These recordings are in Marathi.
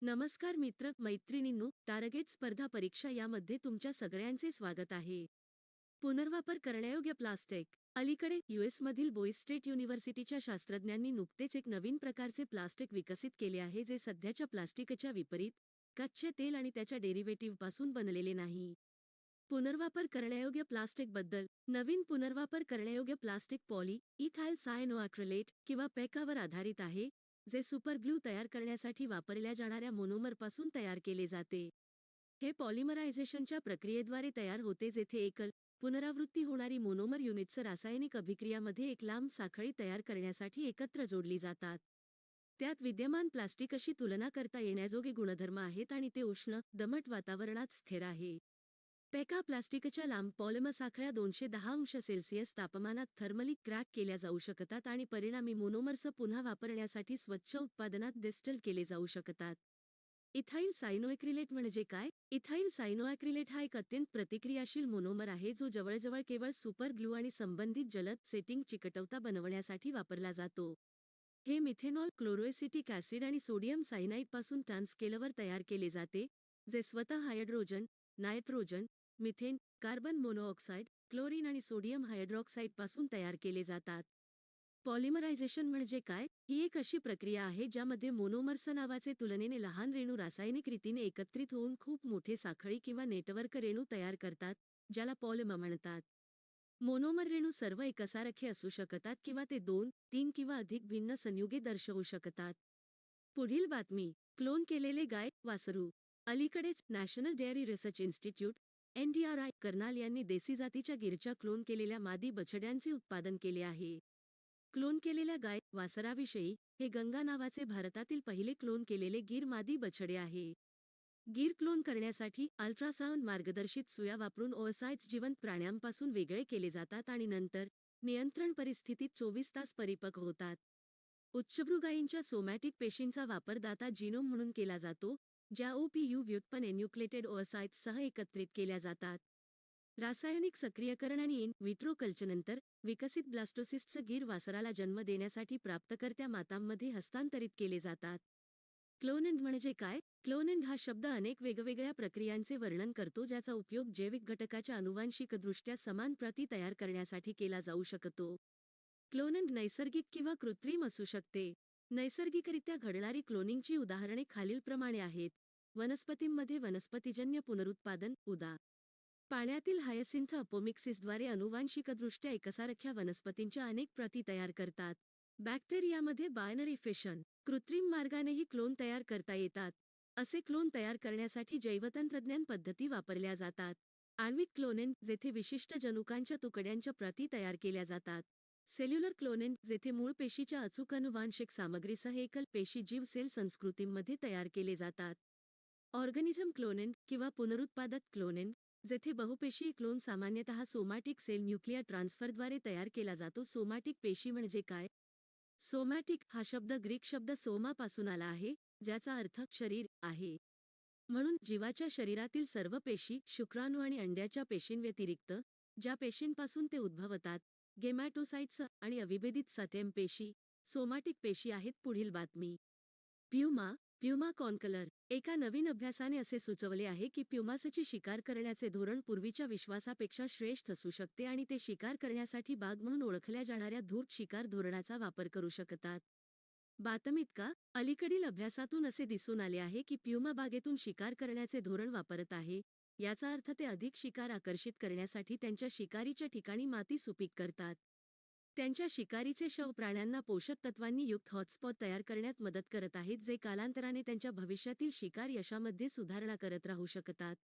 नमस्कार मित्र मैत्रिणींनो, टार्गेट स्पर्धा परीक्षा यामध्ये तुमच्या सगळ्यांचे स्वागत आहे. पुनर्वापर करण्यायोग्य प्लास्टिक. अलीकडे यूएसमधील बोईस स्टेट युनिव्हर्सिटीच्या शास्त्रज्ञांनी नुकतेच एक नवीन प्रकारचे प्लास्टिक विकसित केले आहे जे सध्याच्या प्लास्टिकच्या विपरीत कच्चे तेल आणि त्याच्या डेरिव्हेटिव्हपासून बनलेले नाही. पुनर्वापर करण्यायोग्य प्लास्टिक बद्दल. नवीन पुनर्वापर करण्यायोग्य प्लास्टिक पॉली इथाइल सायनोॲक्रिलेट किंवा पेकावर आधारित आहे, जे सुपरग्लू तयार करण्यासाठी वापरल्या जाणाऱ्या मोनोमरपासून तयार केले जाते. हे पॉलिमरायझेशनच्या प्रक्रियेद्वारे तयार होते जेथे एकल पुनरावृत्ती होणारी मोनोमर युनिट्स रासायनिक अभिक्रियामध्ये एक लांब साखळी तयार करण्यासाठी एकत्र जोडली जातात. त्यात विद्यमान प्लास्टिकशी तुलना करता येण्याजोगे गुणधर्म आहेत आणि ते उष्ण, दमट वातावरणात स्थिर आहे. पेका प्लास्टिकच्या लांब पॉलिमर साखळ्या 210°C तापमानात थर्मली क्रॅक केल्या जाऊ शकतात आणि परिणामी मोनोमर्स पुन्हा वापरण्यासाठी स्वच्छ उत्पादनात डिस्टिल केले जाऊ शकतात. इथाइल सायनोॲक्रिलेट म्हणजे काय? इथाइल सायनोॲक्रिलेट हा एक अत्यंत प्रतिक्रियाशील मोनोमर आहे जो जवळजवळ केवळ सुपर ग्लू आणि संबंधित जलद सेटिंग चिकटवता बनवण्यासाठी वापरला जातो. हे मिथेनॉल, क्लोरोएसिटिक ॲसिड आणि सोडियम सायनाइडपासून टर्नस्केलवर तयार केले जाते, जे स्वतः hydrogen, nitrogen, methane, carbon monoxide, chlorine आणि सोडियम हायड्रॉक्साईडपासून तयार केले जातात. पॉलिमरायझेशन म्हणजे काय? ही एक अशी प्रक्रिया आहे ज्यामध्ये मोनोमर्स नावाचे तुलनेने लहान रेणू रासायनिक रीतीने एकत्रित होऊन खूप मोठे साखळी किंवा नेटवर्क रेणू तयार करतात, ज्याला पॉलिमर म्हणतात. मोनोमर रेणू सर्व एकसारखे असू शकतात किंवा ते 2, 3 किंवा अधिक भिन्न संयुगे दर्शवू शकतात. पुढील बातमी. क्लोन केलेले गाय, वासरू. अलीकडेच national dairy research institute NDRI Karnal यांनी देसी जातीच्या गीरच्या क्लोन केलेल्या मादी बछड्यांचे उत्पादन केले आहे. क्लोन केलेल्या गाय, वासराविषयी. हे गंगा नावाचे भारतातील पहिले क्लोन केलेले गीर मादी बछडे आहे. गीर क्लोन करण्यासाठी अल्ट्रासाउंड मार्गदर्शित सुया वापरून ओओसाइट्स जिवंत प्राण्यांपासून वेगळे केले जातात आणि नंतर नियंत्रण परिस्थितीत 24 तास परिपक्व होतात. उच्चभ्रू गायींच्या सोमॅटिक पेशींचा वापर दाता जीनोम म्हणून केला जातो, ज्या OPU व्युत्पन्न एन्युक्लेटेड ओओसाइट्ससह एकत्रित केल्या जातात. रासायनिक सक्रियकरण आणि इन विट्रो कल्चरनंतर विकसित ब्लास्टोसिस्ट्स गीर वासराला जन्म देण्यासाठी प्राप्तकर्त्या मातांमध्ये हस्तांतरित केले जातात. क्लोनिंग म्हणजे काय? क्लोनिंग हा शब्द अनेक वेगवेगळ्या प्रक्रियांचे वर्णन करतो ज्याचा उपयोग जैविक घटकाच्या आनुवांशिकदृष्ट्या समान प्रती तयार करण्यासाठी केला जाऊ शकतो. क्लोनिंग नैसर्गिक किंवा कृत्रिम असू शकते. नैसर्गिकरित्या घडणारी क्लोनिंगची उदाहरणे खालीलप्रमाणे आहेत. वनस्पतींमध्ये वनस्पतीजन्य पुनरुत्पादन, उदा. पाण्यातील हायसिंथ अपोमिक्सिसद्वारे अनुवांशिकदृष्ट्या एकसारख्या वनस्पतींच्या अनेक प्रती तयार करतात. बॅक्टेरियामध्ये बायनरी फिशन, कृत्रिम मार्गानेही क्लोन तयार करता येतात. असे क्लोन तयार करण्यासाठी जैवतंत्रज्ञान पद्धती वापरल्या जातात. आण्विक क्लोनिंग, जेथे विशिष्ट जनुकांच्या तुकड्यांच्या प्रती तयार केल्या जातात. सेल्युलर क्लोनिंग, जेथे मूळ पेशीच्या अचूक अनुवांशिक सामग्रीसह एकल पेशी जीव सेल संस्कृतींमध्ये तयार केले जातात. ऑर्गनिझम क्लोनिंग किंवा पुनरुत्पादक क्लोनिंग, जेथे बहुपेशीय क्लोन सामान्यतः सोमॅटिक सेल न्यूक्लियर ट्रान्सफरद्वारे तयार केला जातो. सोमॅटिक पेशी म्हणजे काय? सोमॅटिक हा शब्द ग्रीक शब्द सोमा पासून आला आहे, ज्याचा अर्थ शरीर आहे. म्हणून जीवाच्या शरीरातील सर्व पेशी, शुक्राणू आणि अंड्याच्या पेशींव्यतिरिक्त ज्या पेशींपासून ते उद्भवतात, गेमॅटोसाइट्स आणि अविभेदित स्टेम पेशी, सोमॅटिक पेशी आहेत. पुढील बातमी. प्युमा कॉन्कलर. एका नवीन अभ्यासाने असे सुचवले आहे की प्युमासची शिकार करण्याचे धोरण पूर्वीच्या विश्वासापेक्षा श्रेष्ठ असू शकते आणि ते शिकार करण्यासाठी बाग म्हणून ओळखल्या जाणाऱ्या धूर्त शिकार धोरणाचा वापर करू शकतात. बातमीत का? अलीकडील अभ्यासातून असे दिसून आले आहे की प्युमा बागेतून शिकार करण्याचे धोरण वापरत आहे. याचा अर्थ ते अधिक शिकार आकर्षित करण्यासाठी त्यांच्या शिकारीच्या ठिकाणी माती सुपीक करतात. त्यांच्या शिकारीचे शव प्राण्यांना पोषक तत्वांनी युक्त हॉटस्पॉट तयार करण्यात मदत करत आहेत जे कालांतराने त्यांच्या भविष्यातील शिकार यशामध्ये सुधारणा करत राहू शकतात.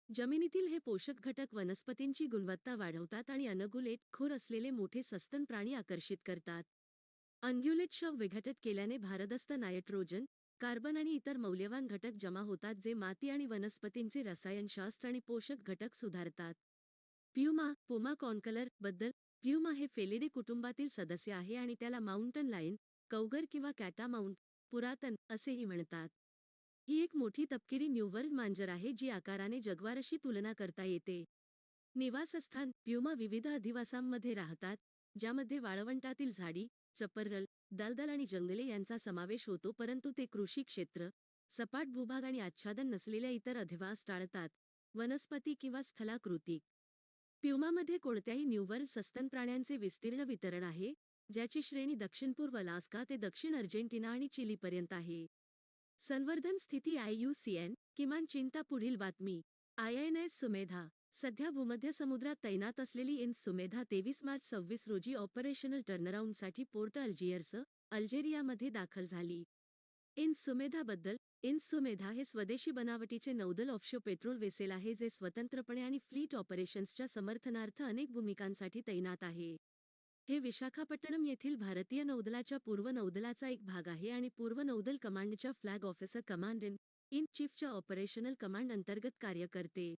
जमिनीतील हे पोषक घटक वनस्पतींची गुणवत्ता वाढवतात आणि अनगुलेट खोर असलेले मोठे सस्तन प्राणी आकर्षित करतात. अनग्युलेट शव विघटित केल्याने भारदस्त नायट्रोजन, कार्बन आणि इतर मौल्यवान घटक जमा होतात जे माती आणि वनस्पतींचे रसायनशास्त्र आणि पोषक घटक सुधारतात. पुमा कॉन्कलर बद्दल. प्युमा हे फेलिडे कुटुंबातील सदस्य आहे आणि त्याला माउंटन लायन, कौगर किंवा कॅटामाउंट, पुरातन असेही म्हणतात. ही एक मोठी तपकिरी न्यू वर्ल्ड मांजर आहे जी आकाराने जग्वारशी तुलना करता येते. निवासस्थान. प्युमा विविध अधिवासांमध्ये राहतात, ज्यामध्ये वाळवंटातील झाडी, चपरल, दलदल आणि जंगले यांचा समावेश होतो, परंतु ते कृषी क्षेत्र, सपाट भूभाग आणि आच्छादन नसलेल्या इतर अधिवास टाळतात. वनस्पती किंवा स्थलाकृती. प्युमामध्ये कोणत्याही न्यूवर्ल्ड सस्तन प्राण्यांचे विस्तीर्ण वितरण आहे, ज्याची श्रेणी दक्षिण-पूर्व अलास्का ते दक्षिण अर्जेंटिना आणि चिलीपर्यंत आहे. संवर्धन स्थिती IUCN. किमान चिंता. पुढील बातमी. INS सुमेधा. सध्या भूमध्य समुद्रात तैनात असलेली इन्स सुमेधा 23 मार्च 26 रोजी ऑपरेशनल टर्नराऊंडसाठी पोर्ट अल्जियर्स, अल्जेरियामध्ये दाखल झाली. इन्स सुमेधाबद्दल. इन्स सुमेधा हे स्वदेशी बनावटीचे नौदल ऑफशोर पेट्रोल वेसेल आहे जे स्वतंत्रपणे आणि फ्लीट ऑपरेशन्सच्या समर्थनार्थ अनेक भूमिकांसाठी तैनात आहे. हे विशाखापट्टणम येथील भारतीय नौदलाच्या पूर्व नौदलाचा एक भाग आहे आणि पूर्व नौदल कमांडच्या फ्लॅग ऑफिसर कमांड इन चीफच्या ऑपरेशनल कमांड अंतर्गत कार्य करते.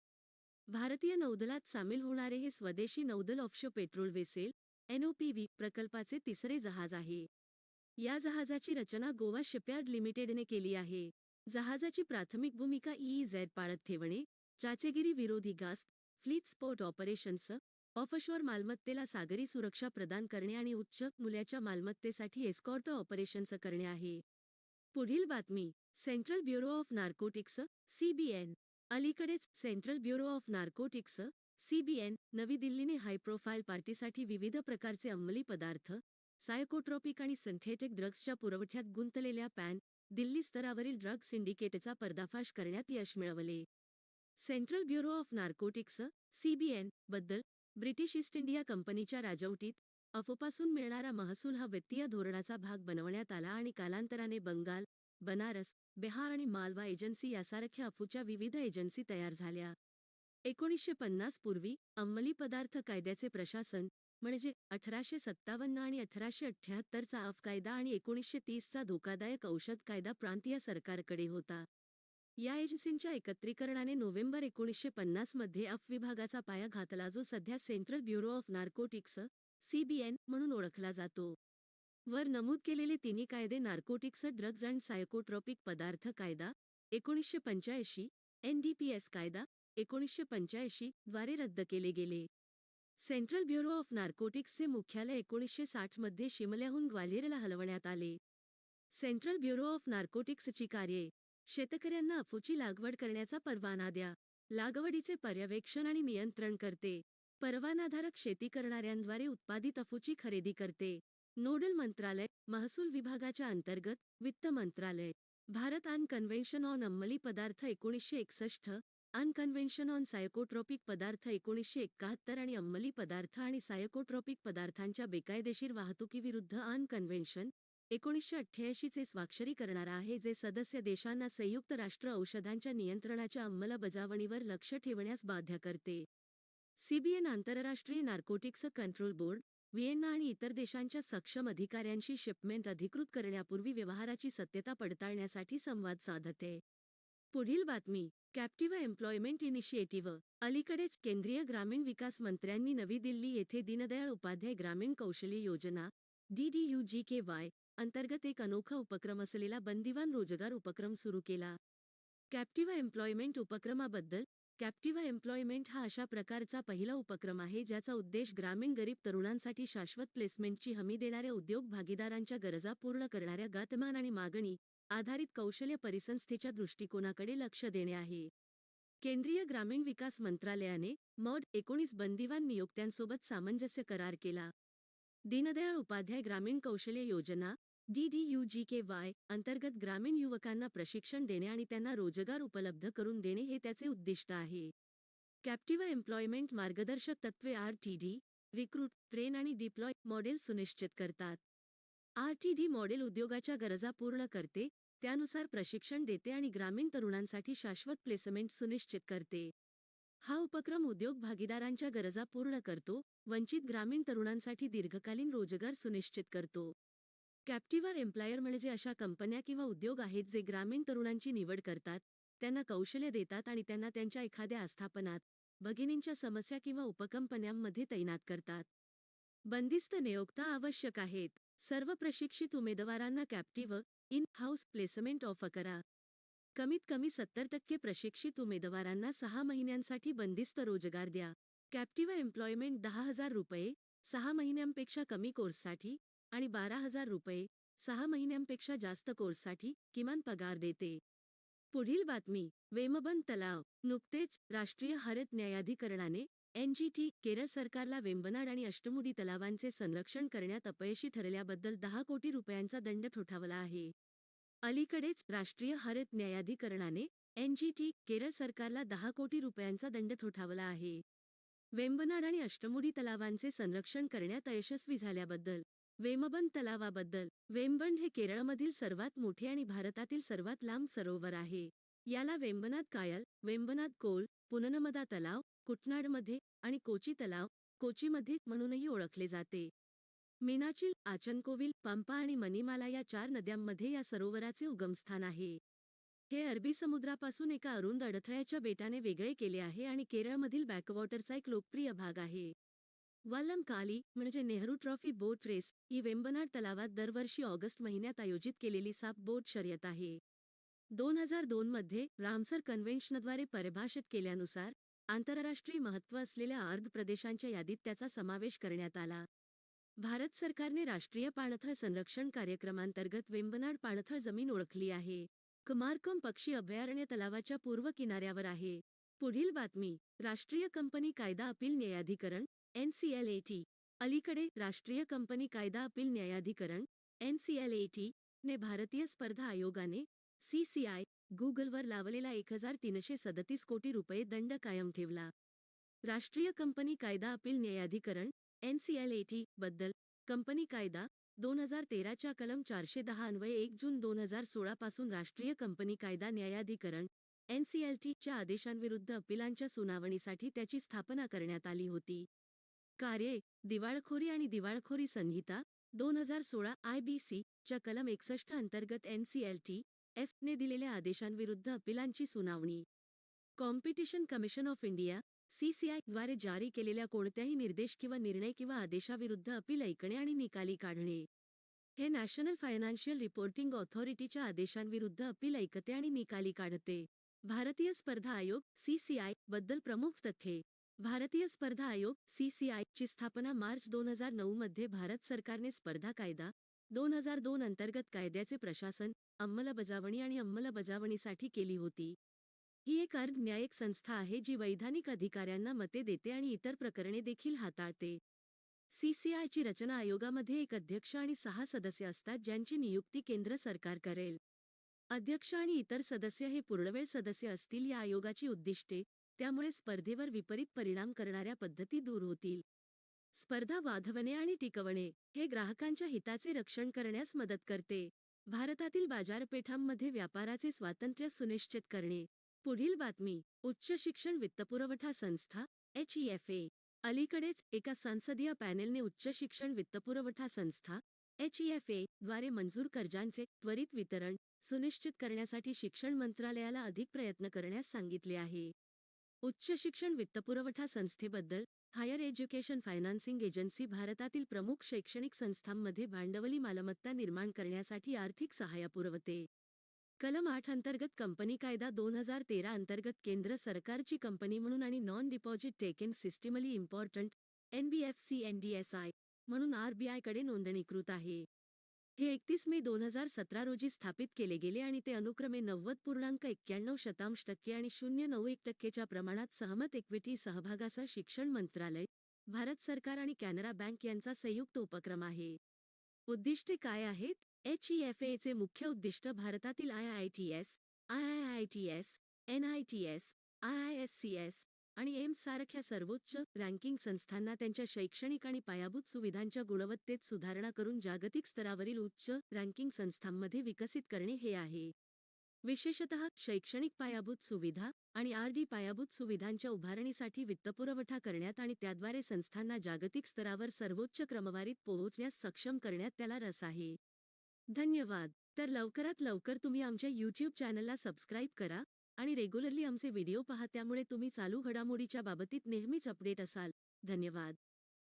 भारतीय नौदलात सामील होणारे हे स्वदेशी नौदल ऑफशोर पेट्रोल वेसेल NOPV प्रकल्पाचे तिसरे जहाज आहे. या जहाजाची रचना गोवा शिपयार्ड लिमिटेडने केली आहे. जहाजाची प्राथमिक भूमिका EEZ पाळत ठेवणे, चाचेगिरी विरोधी गास्ट, फ्लीट स्पोर्ट ऑपरेशन्स, ऑफशोअर मालमत्तेला सागरी सुरक्षा प्रदान करणे आणि उच्च मूल्याच्या मालमत्तेसाठी एस्कॉर्ट ऑपरेशन्स करणे आहे. पुढील बातमी. Central bureau of narcotics CBN. अलीकडेच central bureau of narcotics CBN नवी दिल्लीने हाय प्रोफाईल पार्टीसाठी विविध प्रकारचे अंमली पदार्थ, सायकोट्रॉपिक आणि सिंथेटिक ड्रग्सच्या पुरवठ्यात गुंतलेल्या पॅन दिल्ली स्तरावरील ड्रग सिंडिकेटचा पर्दाफाश करण्यात यश मिळवले. Central bureau of narcotics CBN बद्दल ब्रिटिश ईस्ट इंडिया कंपनीच्या राजवटीत अफूपासून मिळणारा महसूल हा वित्तीय धोरणाचा भाग बनवण्यात आला आणि कालांतराने बंगाल, बनारस, बिहार आणि मालवा एजन्सी यासारख्या अफूच्या विविध एजन्सी तयार झाल्या. 1950 पूर्वी अंमली पदार्थ कायद्याचे प्रशासन म्हणजे 1857 आणि 1878चा अफ कायदा आणि 1930चा धोकादायक औषध कायदा प्रांतीय सरकारकडे होता. या एजन्सींच्या एकत्रीकरणाने नोव्हेंबर 1950 मध्ये अफ विभागाचा पाया घातला जो सध्या central bureau of narcotics CBN म्हणून ओळखला जातो. वर नमूद केलेले तिन्ही कायदे नार्कोटिक्स ड्रग्ज अँड सायकोट्रॉपिक पदार्थ कायदा 1985, NDPS कायदा 1985 द्वारे रद्द केले गेले. सेंट्रल ब्युरो ऑफ नार्कोटिक्सचे मुख्यालय 1960 मध्ये शिमल्याहून ग्वाल्हेरला हलवण्यात आले. सेंट्रल ब्युरो ऑफ नार्कोटिक्सची कार्ये. शेतकऱ्यांना अफूची लागवड करण्याचा परवाना द्या. लागवडीचे पर्यवेक्षण आणि नियंत्रण करते. परवानाधारक शेती करणाऱ्यांद्वारे उत्पादित अफूची खरेदी करते. नोडल मंत्रालय. महसूल विभागाच्या अंतर्गत वित्त मंत्रालय. भारत आन कन्व्हेन्शन ऑन अंमली पदार्थ 1961, आन कन्व्हेन्शन ऑन सायकोट्रॉपिक पदार्थ 1971 आणि अंमली पदार्थ आणि सायकोट्रॉपिक पदार्थांच्या बेकायदेशीर वाहतुकीविरुद्ध आन कन्व्हेन्शन 1988 चे स्वाक्षरी करणारा आहे जे सदस्य देशांना संयुक्त राष्ट्र औषधांच्या नियंत्रणाच्या अंमलबजावणीवर लक्ष ठेवण्यास बाध्य करते. CBN आंतरराष्ट्रीय नार्कोटिक्स कंट्रोल बोर्ड, व्हिएन्ना आणि इतर देशांच्या सक्षम अधिकाऱ्यांशी शिपमेंट अधिकृत करण्यापूर्वी व्यवहाराची सत्यता पडताळण्यासाठी संवाद साधते. पुढील बातमी. Captive employment initiative. अलीकडेच केंद्रीय ग्रामीण विकास मंत्र्यांनी नवी दिल्ली येथे दीनदयाळ उपाध्याय ग्रामीण कौशल्य योजना DDUGKY अंतर्गत एक अनोखा उपक्रम असलेला बंदिवान रोजगार उपक्रम सुरू केला. कॅप्टिव्ह एम्प्लॉयमेंट उपक्रमाबद्दल. कॅप्टिव्ह एम्प्लॉयमेंट हा अशा प्रकारचा पहिला उपक्रम आहे ज्याचा उद्देश ग्रामीण गरीब तरुणांसाठी शाश्वत प्लेसमेंटची हमी देणाऱ्या उद्योग भागीदारांच्या गरजा पूर्ण करणाऱ्या गतिमान आणि मागणी आधारित कौशल्य परिसंस्थेच्या दृष्टिकोनाकडे लक्ष देणे आहे. केंद्रीय ग्रामीण विकास मंत्रालयाने MOD-19 बंदिवान नियोक्त्यांसोबत सामंजस्य करार केला. दीनदयाळ उपाध्याय ग्रामीण कौशल्य योजना DDUGKY अंतर्गत ग्रामीण युवकांना प्रशिक्षण देणे आणि त्यांना रोजगार उपलब्ध करून देणे हे त्याचे उद्दिष्ट आहे. कॅप्टिव्ह एम्प्लॉयमेंट मार्गदर्शक तत्त्वे RTD, रिक्रूट, ट्रेन आणि डिप्लॉय मॉडेल सुनिश्चित करतात. RTD मॉडेल उद्योगाच्या गरजा पूर्ण करते, त्यानुसार प्रशिक्षण देते आणि ग्रामीण तरुणांसाठी शाश्वत प्लेसमेंट सुनिश्चित करते. हा उपक्रम उद्योग भागीदारांच्या गरजा पूर्ण करतो, वंचित ग्रामीण तरुणांसाठी दीर्घकालीन रोजगार सुनिश्चित करतो. कॅप्टिव्ह एम्प्लॉयर म्हणजे अशा कंपन्या किंवा उद्योग आहेत जे ग्रामीण तरुणांची निवड करतात, त्यांना कौशल्य देतात आणि त्यांना त्यांच्या एखाद्या आस्थापनात, भगिनींच्या समस्या किंवा उपकंपन्यांमध्ये तैनात करतात. बंदिस्त नियोक्ता आवश्यक आहेत. सर्व प्रशिक्षित उमेदवारांना कॅप्टिव्ह इन-हाऊस प्लेसमेंट ऑफर करा. कमीत कमी 70% प्रशिक्षित उमेदवारांना 6 महिन्यांसाठी बंदिस्त रोजगार द्या. कॅप्टिव्ह एम्प्लॉयमेंट ₹10,000 6 महिन्यांपेक्षा कमी कोर्ससाठी आणि ₹12,000 6 महिन्यांपेक्षा जास्त कोर्ससाठी किमान पगार देते. पुढील बातमी. वेमबंद तलाव. नुकतेच राष्ट्रीय हरित न्यायाधिकरणाने NGT केरळ सरकारला वेम्बनाड आणि अष्टमुडी तलावांचे संरक्षण करण्यात अपयशी ठरल्याबद्दल 10 कोटी रुपयांचा दंड ठोठावला आहे. अलीकडेच राष्ट्रीय हरित न्यायाधिकरणाने NGT केरळ सरकारला 10 कोटी रुपयांचा दंड ठोठावला आहे. वेम्बनाड आणि अष्टमुडी तलावांचे संरक्षण करण्यात अयशस्वी झाल्याबद्दल. वेमबंद तलावाबद्दल. वेम्बंड हे केरळमधील सर्वात मोठे आणि भारतातील सर्वात लांब सरोवर आहे. याला वेम्बनाद कायल, वेम्बनाद कोल, पुननमदा तलाव, कुटनाडमध्ये आणि कोची तलाव, कोचीमध्ये म्हणूनही ओळखले जाते. मीनाचिल, आचनकोविल, पंपा आणि मनीमाला या 4 नद्यांमध्ये या सरोवराचे उगमस्थान आहे. हे अरबी समुद्रापासून एका अरुंद अडथळ्याच्या बेटाने वेगळे केले आहे आणि केरळमधील बॅकवॉटरचा एक लोकप्रिय भाग आहे. वल्लम काली म्हणजे नेहरू ट्रॉफी बोट रेस ही वेम्बनाड तलावात दरवर्षी ऑगस्ट महिन्यात आयोजित केलेली साप बोट शर्यत आहे. 2002 मध्ये रामसर कन्व्हेन्शनद्वारे परिभाषित केल्यानुसार आंतरराष्ट्रीय महत्त्व असलेल्या आर्द प्रदेशांच्या यादीत त्याचा समावेश करण्यात आला. भारत सरकारने राष्ट्रीय पाणथळ संरक्षण कार्यक्रमांतर्गत वेम्बनाड पाणथळ जमीन ओळखली आहे. कुमारकोम पक्षी अभयारण्य तलावाच्या पूर्व किनाऱ्यावर आहे. पुढील बातमी. राष्ट्रीय कंपनी कायदा अपील न्यायाधिकरण NCLAT. अलीकडे राष्ट्रीय कंपनी कायदा अपील न्यायाधिकरण NCLAT ने भारतीय स्पर्धा आयोगाने CCI गुगलवर लावलेला 1337 कोटी रुपये दंड कायम ठेवला. राष्ट्रीय कंपनी कायदा अपील न्यायाधिकरण NCLAT बद्दल कंपनी कायदा 2013 च्या कलम 410 अन्वये 1 जून 2016 पासून राष्ट्रीय कंपनी कायदा न्यायाधिकरण NCLT च्या आदेशांविरुद्ध अपीलांच्या सुनावणीसाठी त्याची स्थापना करण्यात आली होती. कार्ये. दिवाळखोरी आणि दिवाळखोरी संहिता 2016 IBC च्या कलम 61 अंतर्गत NCLT ने दिलेल्या आदेशांविरुद्ध अपीलांची सुनावणी. Competition commission of India CCI द्वारे जारी केलेल्या कोणत्याही निर्देश किंवा निर्णय किंवा आदेशाविरुद्ध अपील ऐकणे आणि निकाली काढणे. हे नॅशनल फायनान्शियल रिपोर्टिंग ऑथॉरिटीच्या आदेशांविरुद्ध अपील ऐकते आणि निकाली काढते. भारतीय स्पर्धा आयोग CCI बद्दल प्रमुख तथ्ये. भारतीय स्पर्धा आयोग CCI ची स्थापना मार्च 2009 मध्ये भारत सरकारने स्पर्धा कायदा 2002 अंतर्गत कायद्याचे प्रशासन, अंमलबजावणी आणि अंमलबजावणीसाठी केली होती. ही एक अर्ध न्यायिक संस्था आहे जी वैधानिक अधिकाऱ्यांना मते देते आणि इतर प्रकरणे देखील हाताळते. CCI ची रचना आयोगामध्ये एक अध्यक्ष आणि 6 सदस्य असतात ज्यांची नियुक्ती केंद्र सरकार करेल. अध्यक्ष आणि इतर सदस्य हे पूर्णवेळ सदस्य असतील. या आयोगाची उद्दिष्टे, त्यामुळे स्पर्धेवर विपरीत परिणाम करणाऱ्या पद्धती दूर होतील. स्पर्धा वाढवणे आणि टिकवणे. हे ग्राहकांच्या हिताचे रक्षण करण्यास मदत करते. भारतातील बाजारपेठांमध्ये व्यापाराचे स्वातंत्र्य सुनिश्चित करणे. पुढील बातमी. उच्च शिक्षण वित्तपुरवठा संस्था HEFA. अलीकडेच एका संसदीय पॅनेलने उच्च शिक्षण वित्तपुरवठा संस्था HEFA द्वारे मंजूर कर्जांचे त्वरित वितरण सुनिश्चित करण्यासाठी शिक्षण मंत्रालयाला अधिक प्रयत्न करण्यास सांगितले आहे. उच्च शिक्षण वित्तपुरवठा संस्थेबद्दल. हायर एज्युकेशन फायनान्सिंग एजन्सी भारतातील प्रमुख शैक्षणिक संस्थांमध्ये भांडवली मालमत्ता निर्माण करण्यासाठी आर्थिक सहाय्य पुरवते. कलम 8 अंतर्गत कंपनी कायदा 2013 अंतर्गत केंद्र सरकारची कंपनी म्हणून आणि non deposit taking systemically important NBFC NDSI म्हणून RBI कडे नोंदणीकृत आहे. हे 31 मे 2017 रोजी स्थापित केले गेले आणि ते अनुक्रमे 90.91% आणि 0.91% प्रमाणात सहमत इक्विटी सहभागासह शिक्षण मंत्रालय, भारत सरकार आणि कॅनरा बँक यांचा संयुक्त उपक्रम आहे. उद्दिष्टे काय आहेत? HEFA चे मुख्य उद्दिष्ट भारतातील IITS, IIITS, NITS, IISCS आणि एम्स सारख्या सर्वोच्च रँकिंग संस्थांना त्यांच्या शैक्षणिक आणि पायाभूत सुविधांच्या गुणवत्तेत सुधारणा करून जागतिक स्तरावरील उच्च रँकिंग संस्थांमध्ये विकसित करणे हे आहे. विशेषतः शैक्षणिक पायाभूत सुविधा आणि RD पायाभूत सुविधांच्या उभारणीसाठी वित्तपुरवठा करण्यात आणि त्याद्वारे संस्थांना जागतिक स्तरावर सर्वोच्च क्रमवारीत पोहोचण्यास सक्षम करण्यात त्याला रस आहे. धन्यवाद. तर लवकरात लवकर तुम्ही आमच्या YouTube चॅनलला सबस्क्राईब करा आणि रेग्युलरली आमचे व्हिडिओ पहा, त्यामुळे तुम्ही चालू घडामोडीच्या बाबतीत नेहमीच अपडेट असाल. धन्यवाद.